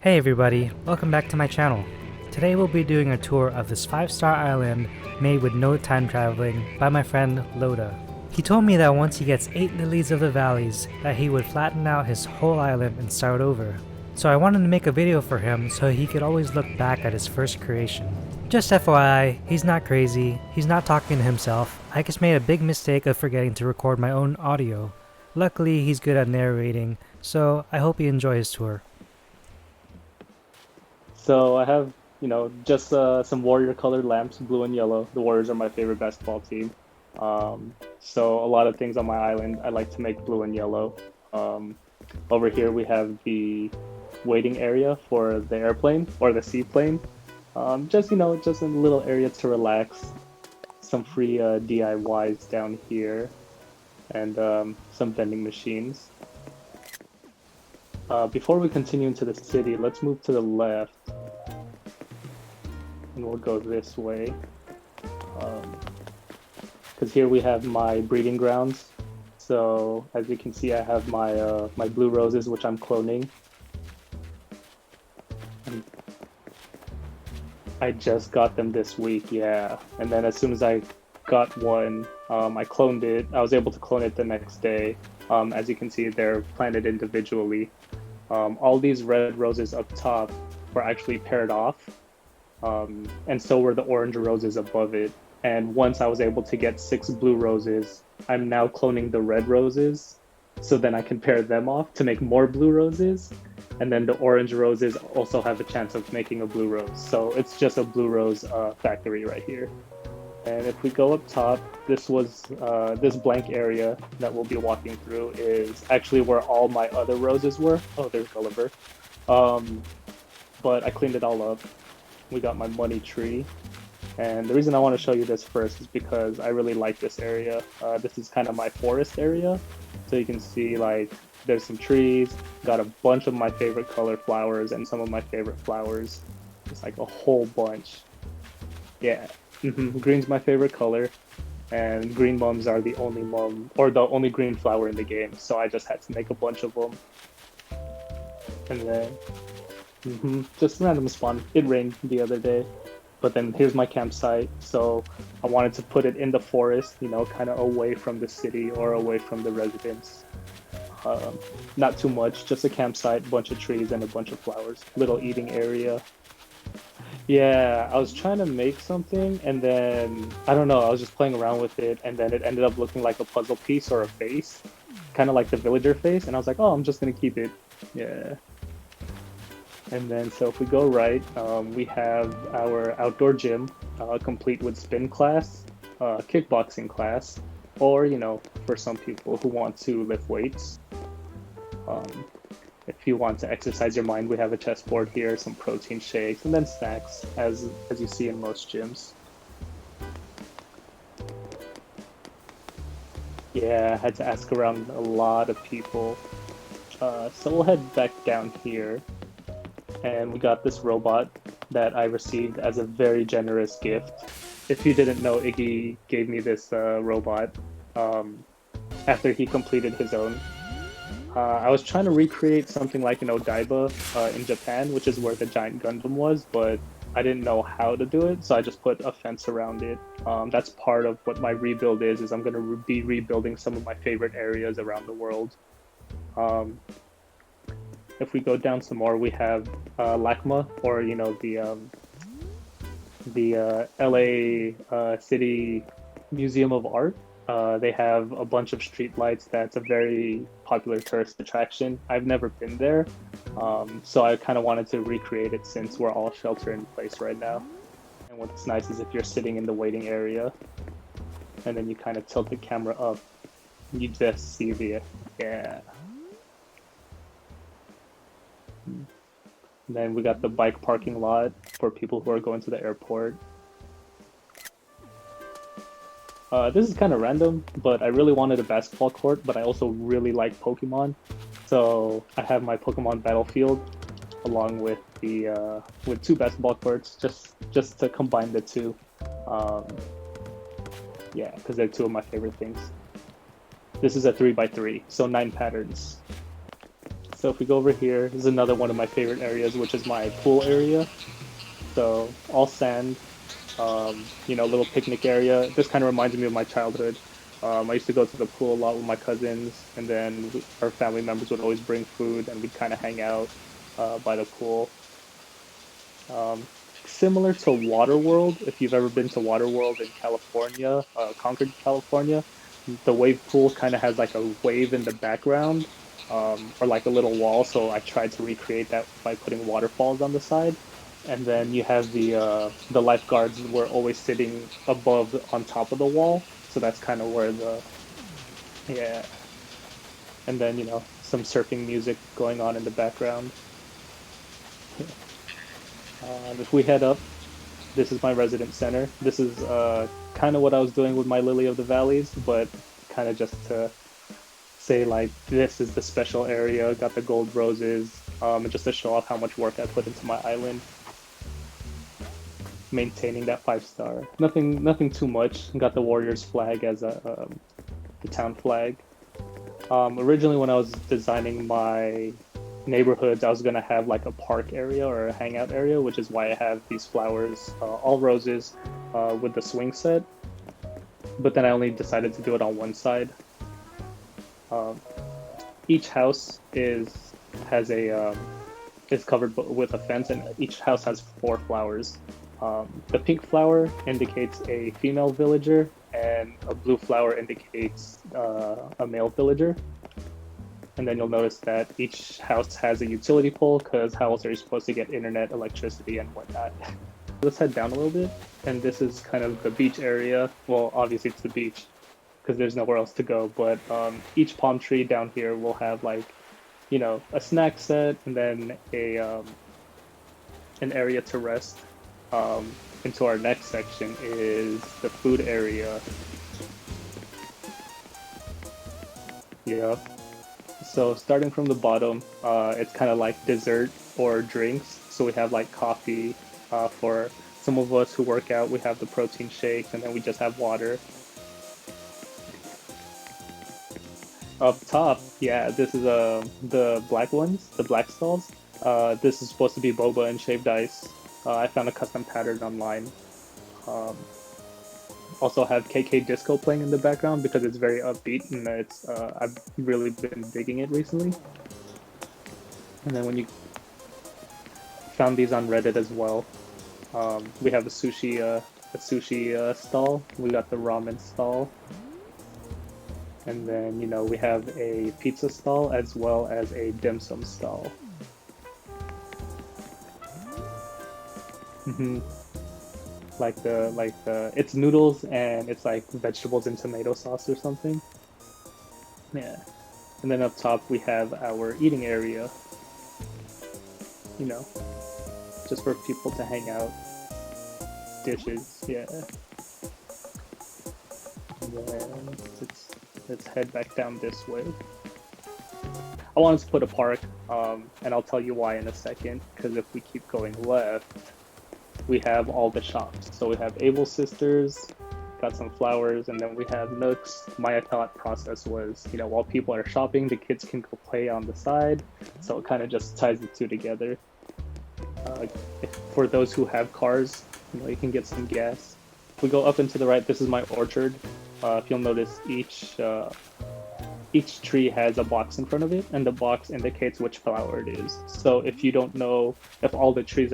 Hey everybody, welcome back to my channel. Today we'll be doing a tour of this 5-star island made with no time traveling by my friend Loda. He told me that once he gets 8 lilies of the valleys that he would flatten out his whole island and start over. So I wanted to make a video for him so he could always look back at his first creation. Just FYI, he's not crazy, he's not talking to himself. I just made a big mistake of forgetting to record my own audio. Luckily he's good at narrating, so I hope you enjoy his tour. So I have, just some warrior colored lamps, blue and yellow. The Warriors are my favorite basketball team. So a lot of things on my island I like to make blue and yellow. Over here we have the waiting area for the airplane or the seaplane. Just a little area to relax. Some free DIYs down here, and some vending machines. Before we continue into the city, let's move to the left. And we'll go this way. Because here we have my breeding grounds. So as you can see, I have my my blue roses, which I'm cloning. And I just got them this week, yeah. And then as soon as I got one, I cloned it. I was able to clone it the next day. As you can see, they're planted individually. All these red roses up top were actually paired off, and so were the orange roses above it. And once I was able to get 6 blue roses, I'm now cloning the red roses, so then I can pair them off to make more blue roses, and then the orange roses also have a chance of making a blue rose. So it's just a blue rose factory right here. And if we go up top, this blank area that we'll be walking through is actually where all my other roses were. Oh, there's Gulliver. But I cleaned it all up. We got my money tree. And the reason I want to show you this first is because I really like this area. This is kind of my forest area. So you can see like there's some trees, got a bunch of my favorite color flowers and some of my favorite flowers. It's like a whole bunch. Yeah. Green's my favorite color, and green mums are the only mum, or the only green flower in the game, so I just had to make a bunch of them. And then, just random spawn. It rained the other day, but then here's my campsite, so I wanted to put it in the forest, kind of away from the city or away from the residents. Not too much, just a campsite, bunch of trees, and a bunch of flowers. Little eating area. Yeah, I was trying to make something, and then, I don't know, I was just playing around with it, and then it ended up looking like a puzzle piece or a face, kind of like the villager face, and I was like, oh, I'm just gonna keep it. Yeah. And then, so if we go right, we have our outdoor gym, complete with spin class, kickboxing class, or, for some people who want to lift weights. If you want to exercise your mind, we have a chessboard here, some protein shakes, and then snacks, as you see in most gyms. Yeah, I had to ask around a lot of people. So we'll head back down here, and we got this robot that I received as a very generous gift. If you didn't know, Iggy gave me this robot after he completed his own. I was trying to recreate something like an Odaiba in Japan, which is where the giant Gundam was, but I didn't know how to do it, so I just put a fence around it. That's part of what my rebuild is I'm going to be rebuilding some of my favorite areas around the world. If we go down some more, we have LACMA, or, the LA City Museum of Art. They have a bunch of street lights. That's a very popular tourist attraction. I've never been there, so I kind of wanted to recreate it since we're all shelter in place right now. And what's nice is if you're sitting in the waiting area, and then you kind of tilt the camera up, you just see the, yeah. And then we got the bike parking lot for people who are going to the airport. This is kind of random, but I really wanted a basketball court, but I also really like Pokemon. So I have my Pokemon Battlefield along with the with 2 basketball courts, just to combine the two. Yeah, because they're 2 of my favorite things. This is a 3x3, so 9 patterns. So if we go over here, this is another one of my favorite areas, which is my pool area. So all sand, you know, little picnic area. This kind of reminds me of my childhood. I used to go to the pool a lot with my cousins, and then our family members would always bring food, and we'd kind of hang out by the pool. Um, Similar to Waterworld, if you've ever been to Waterworld in California, Concord, California, the wave pool kind of has like a wave in the background, or like a little wall. So I tried to recreate that by putting waterfalls on the side. And then you have the lifeguards were always sitting above on top of the wall. So that's kind of where the yeah. And then you know some surfing music going on in the background. If we head up, this is my resident center. This is kind of what I was doing with my Lily of the Valleys, but kind of just to say like this is the special area. Got the gold roses, and just to show off how much work I put into my island, maintaining that 5-star. Nothing too much. Got the Warriors flag as the town flag. Originally, when I was designing my neighborhoods, I was gonna have like a park area or a hangout area, which is why I have these flowers, all roses, with the swing set. But then I only decided to do it on one side. Each house has a is covered with a fence, and each house has 4 flowers. The pink flower indicates a female villager, and a blue flower indicates a male villager. And then you'll notice that each house has a utility pole, because how else are you supposed to get internet, electricity, and whatnot? Let's head down a little bit, and this is kind of the beach area. Well, obviously it's the beach, because there's nowhere else to go, but each palm tree down here will have like, you know, a snack set, and then an area to rest. Into our next section is the food area. Yep. So starting from the bottom, it's kind of like dessert or drinks. So we have like coffee. For some of us who work out, we have the protein shakes, and then we just have water. Up top, yeah, this is the black ones, the black stalls. This is supposed to be boba and shaved ice. I found a custom pattern online. Also have KK Disco playing in the background because it's very upbeat, and it's I've really been digging it recently. And then when you found these on Reddit as well, we have a sushi stall. We got the ramen stall, and then you know we have a pizza stall as well as a dim sum stall. Like it's noodles and it's like vegetables and tomato sauce or something. Yeah. And then up top we have our eating area. You know, just for people to hang out. Dishes, yeah. And then let's head back down this way. I wanted to put a park, and I'll tell you why in a second, because if we keep going left, we have all the shops. So we have Able Sisters, got some flowers, and then we have Nooks. My thought process was, you know, while people are shopping, the kids can go play on the side. So it kind of just ties the two together. For those who have cars, you know, you can get some gas. If we go up and to the right, this is my orchard. If you'll notice, each tree has a box in front of it, and the box indicates which flower it is. So if you don't know if all the trees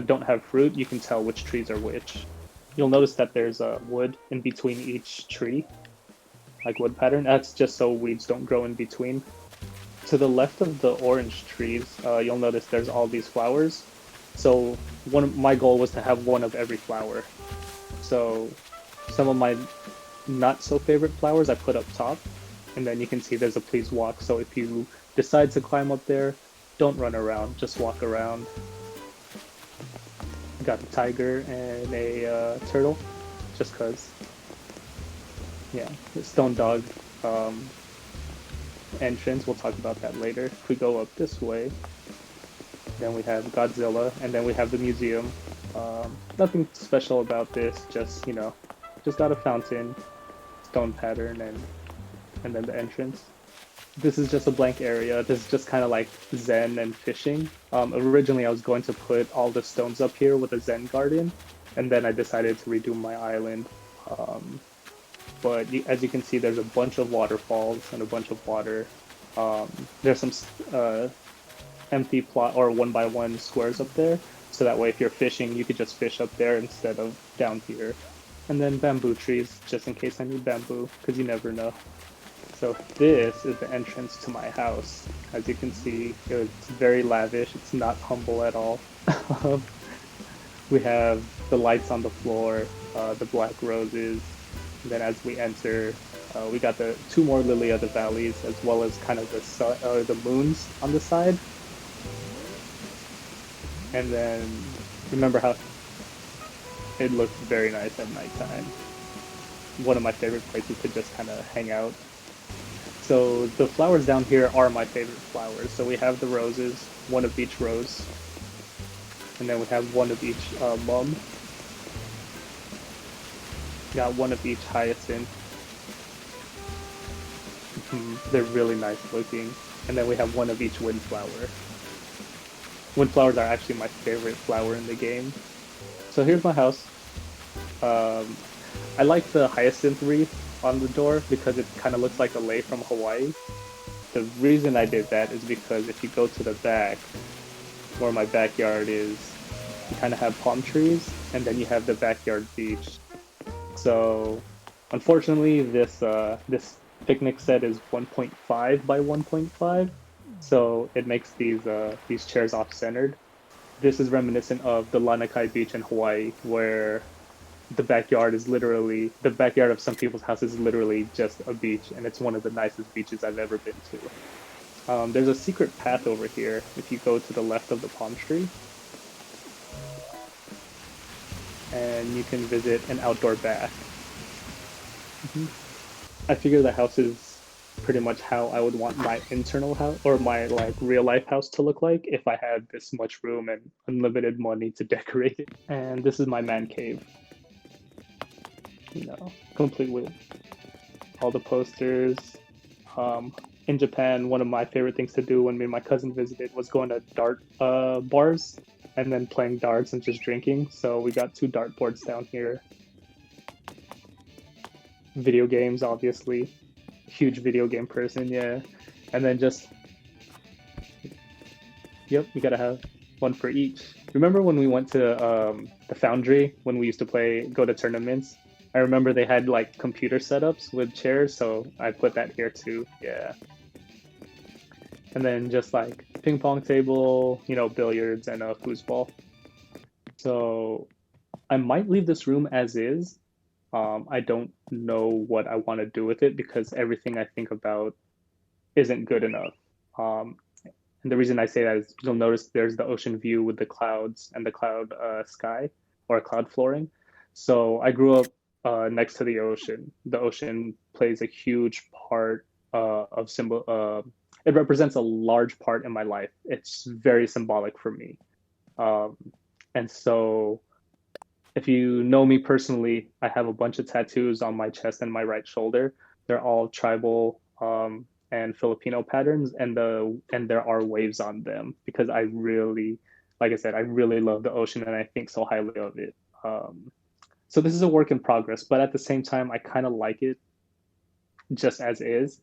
don't have fruit, you can tell which trees are which. You'll notice that there's wood in between each tree, like wood pattern. That's just so weeds don't grow in between. To the left of the orange trees, you'll notice there's all these flowers. So my goal was to have one of every flower. So some of my not so favorite flowers I put up top, and then you can see there's a please walk. So if you decide to climb up there, don't run around, just walk around. Got a tiger and a turtle, just cause. Yeah, the stone dog entrance, we'll talk about that later. If we go up this way, then we have Godzilla, and then we have the museum. Nothing special about this, just, you know, just got a fountain, stone pattern, and then the entrance. this is just a blank area. This is just kind of like Zen and fishing. Originally, I was going to put all the stones up here with a Zen garden, and then I decided to redo my island. Um, as you can see, there's a bunch of waterfalls and a bunch of water. There's some empty plot or 1 by 1 squares up there, so that way if you're fishing, you could just fish up there instead of down here. And then bamboo trees, just in case I need bamboo, because you never know. So this is the entrance to my house. As you can see, it's very lavish. It's not humble at all. We have the lights on the floor, the black roses. And then as we enter, we got the 2 more lily of the valleys, as well as kind of the moons on the side. And then remember how it looks very nice at nighttime. One of my favorite places to just kind of hang out. So the flowers down here are my favorite flowers. So we have the roses, 1 of each rose. And then we have 1 of each mum. Got 1 of each hyacinth. They're really nice looking. And then we have 1 of each windflower. Windflowers are actually my favorite flower in the game. So here's my house. I like the hyacinth wreath on the door because it kind of looks like a lei from Hawaii. The reason I did that is because if you go to the back, where my backyard is, you kind of have palm trees, and then you have the backyard beach. So, unfortunately, this picnic set is 1.5 by 1.5, so it makes these chairs off-centered. This is reminiscent of the Lanakai Beach in Hawaii, where the backyard of some people's house is literally just a beach, and it's one of the nicest beaches I've ever been to. There's a secret path over here if you go to the left of the palm tree. And you can visit an outdoor bath. I figure the house is pretty much how I would want my internal house or my like real life house to look like if I had this much room and unlimited money to decorate it. And this is my man cave. Complete with all the posters. In Japan, one of my favorite things to do when me and my cousin visited was going to dart bars and then playing darts and just drinking. So we got 2 dart boards down here. Video games, obviously. Huge video game person, yeah. And then yep, you gotta have 1 for each. Remember when we went to the Foundry when we used to go to tournaments? I remember they had like computer setups with chairs, so I put that here too, yeah. And then just like ping pong table, billiards and a foosball. So I might leave this room as is. I don't know what I want to do with it because everything I think about isn't good enough. And the reason I say that is you'll notice there's the ocean view with the clouds and the cloud sky or cloud flooring. So I grew up next to the ocean. The ocean plays a huge part of symbol. It represents a large part in my life. It's very symbolic for me. And so if you know me personally, I have a bunch of tattoos on my chest and my right shoulder. They're all tribal and Filipino patterns, and there are waves on them because I really, like I said, I really love the ocean and I think so highly of it. So this is a work in progress, but at the same time, I kind of like it just as is.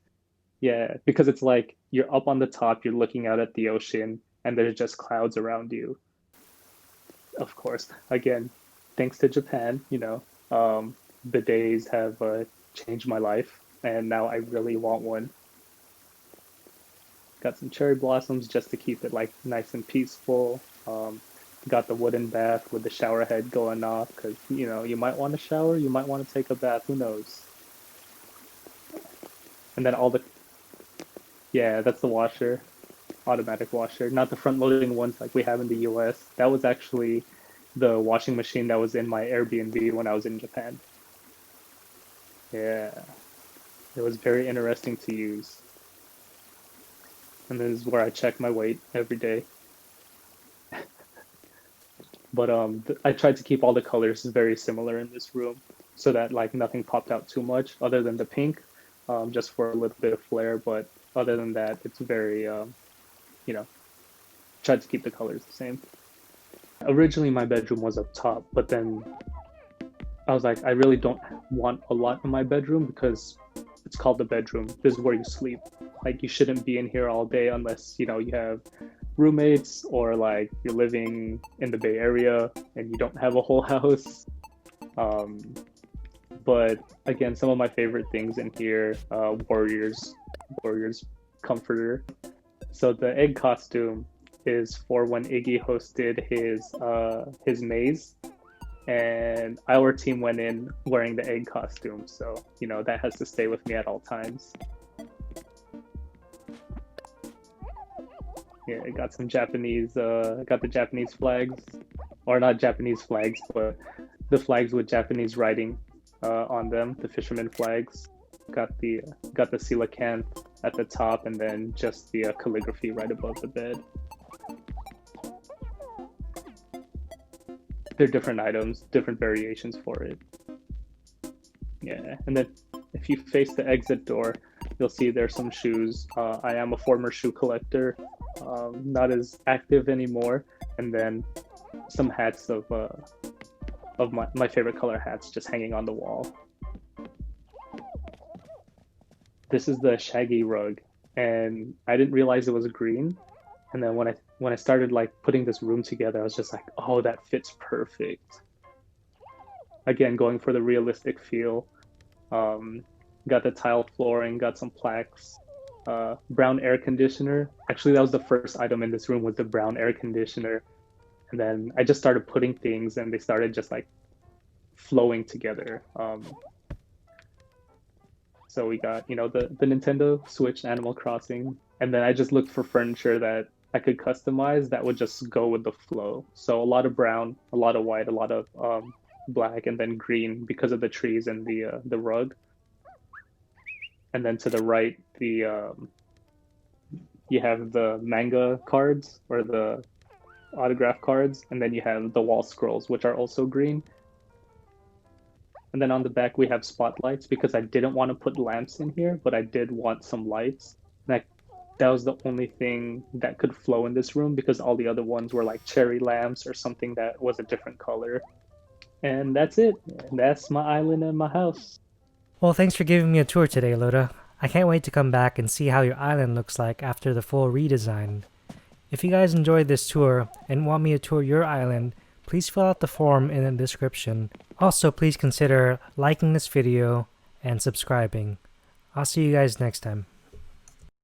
Yeah, because it's like you're up on the top, you're looking out at the ocean, and there's just clouds around you. Of course, again, thanks to Japan, bidets have changed my life, and now I really want one. Got some cherry blossoms just to keep it like nice and peaceful. Got the wooden bath with the shower head going off because you might want to shower, you might want to take a bath, who knows? And then yeah, that's the washer, automatic washer, not the front loading ones like we have in the US. That was actually the washing machine that was in my Airbnb when I was in Japan. Yeah, it was very interesting to use. And this is where I check my weight every day. But I tried to keep all the colors very similar in this room so that like nothing popped out too much other than the pink, just for a little bit of flair. But Other than that, it's very, tried to keep the colors the same. Originally, my bedroom was up top, but then I was like, I really don't want a lot in my bedroom because it's called the bedroom. This is where you sleep. Like, you shouldn't be in here all day unless, you have roommates or like you're living in the Bay Area and you don't have a whole house. But again, some of my favorite things in here, Warriors comforter. So the egg costume is for when Iggy hosted his maze, and our team went in wearing the egg costume. So that has to stay with me at all times. Yeah, I got some Japanese. Got the Japanese flags, or not Japanese flags, but the flags with Japanese writing on them, the fisherman flags. Got the coelacanth at the top, and then just the calligraphy right above the bed. They're different items, different variations for it. Yeah, and then if you face the exit door, you'll see there's some shoes. I am a former shoe collector, not as active anymore, and then some hats of my favorite color hats just hanging on the wall. This is the shaggy rug, and I didn't realize it was green. And then when I started like putting this room together, I was just like, oh, that fits perfect. Again, going for the realistic feel. Got the tiled flooring, got some plaques, brown air conditioner. Actually, that was the first item in this room, was the brown air conditioner. And then I just started putting things, and they started just like flowing together. So we got, the Nintendo Switch Animal Crossing, and then I just looked for furniture that I could customize that would just go with the flow. So a lot of brown, a lot of white, a lot of black, and then green because of the trees and the rug. And then to the right, you have the manga cards or the autograph cards, and then you have the wall scrolls, which are also green. And then on the back, we have spotlights because I didn't want to put lamps in here, but I did want some lights. That was the only thing that could flow in this room because all the other ones were like cherry lamps or something that was a different color. And that's it. That's my island and my house. Well, thanks for giving me a tour today, Loda. I can't wait to come back and see how your island looks like after the full redesign. If you guys enjoyed this tour and want me to tour your island, please fill out the form in the description. Also, please consider liking this video and subscribing. I'll see you guys next time.